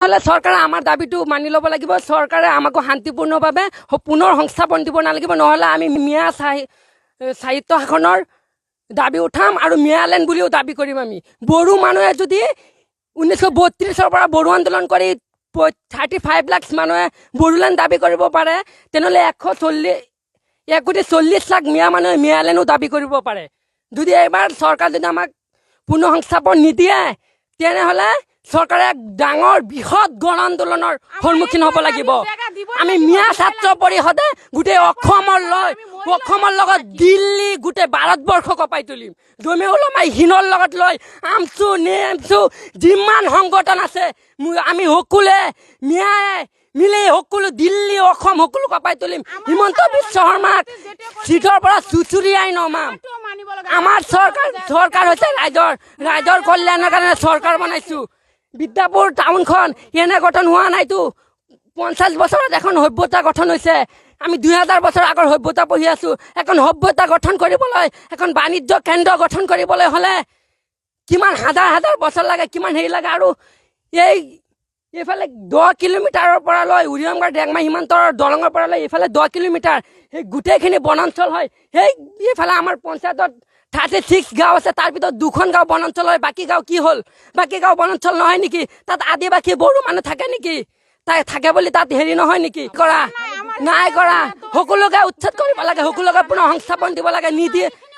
হলে চৰকাৰে আমাৰ দাবীটো মানি ল'ব লাগিব। চৰকাৰে আমাক শান্তিপূৰ্ণভাৱে পুনৰ সংস্থাপন দিব নালাগিব, নহ'লে আমি মিয়া সাহিত্য শাসনৰ দাবী উঠাম আৰু মিয়ালেণ্ড বুলিও দাবী কৰিম। আমি বড়ো মানুহে যদি 1932 পৰা বড়ো আন্দোলন কৰি 35 লাখ মানুহে বড়োলেণ্ড দাবী কৰিব পাৰে, তেনেহ'লে 1,40,00,000 মিয়া মানুহে মিয়ালেণ্ডো দাবী কৰিব পাৰে। যদি এইবাৰ চৰকাৰ যদি আমাক পুনৰ সংস্থাপন নিদিয়ে, তেনেহ'লে চৰকাৰে ডাঙৰ বৃহৎ গণ আন্দোলনৰ সন্মুখীন হ'ব লাগিব। আমি মিয়া ছাত্ৰ পৰিষদে গোটেই অসমৰ লগত দিল্লী গোটেই ভাৰতবৰ্ষ কঁপাই তুলিম। জমি ওলমাই হিনৰ লগত লৈ আমচু নেমচু যিমান সংগঠন আছে আমি সকলোৱে মিয়াই মিলি সকলো দিল্লী অসম সকলো কঁপাই তুলিম। হিমন্ত বিশ্ব শৰ্মাক চিটৰ পৰা চুচুৰিয়াই নমাম। আমাৰ চৰকাৰ হৈছে ৰাইজৰ কল্যাণৰ কাৰণে চৰকাৰ বনাইছোঁ। বিদ্যাপুৰ টাউনখন এনে গঠন হোৱা নাইতো। 50 বছৰত এখন সভ্যতা গঠন হৈছে। আমি 2000 বছৰ আগৰ সভ্যতা পঢ়ি আছোঁ। এখন সভ্যতা গঠন কৰিবলৈ, এখন বাণিজ্য কেন্দ্ৰ গঠন কৰিবলৈ হ'লে কিমান হাজাৰ বছৰ লাগে, কিমান হেৰি লাগে। আৰু এইফালে 10 কিলোমিটাৰৰ পৰা লৈ উৰিয়ামগাঁও ডেংমাই সীমান্তৰ দলঙৰ পৰা লৈ এইফালে 10 কিলোমিটাৰ সেই গোটেইখিনি বনাঞ্চল হয়। এইফালে আমাৰ পঞ্চায়তত 36 গাঁও আছে, তাৰ ভিতৰত 2খন গাঁও বনাঞ্চল হয়। বাকী গাঁও কি হ'ল? বাকী গাঁও বনাঞ্চল নহয় নেকি? তাত আদিবাসী বড়ো মানুহ থাকে নেকি? থাকে বুলি তাত হেৰি নহয় নেকি? নাই কৰা সকলোকে উচ্ছেদ কৰিব লাগে, সকলোকে পুনৰ সংস্থাপন দিব লাগে। নিদিয়ে।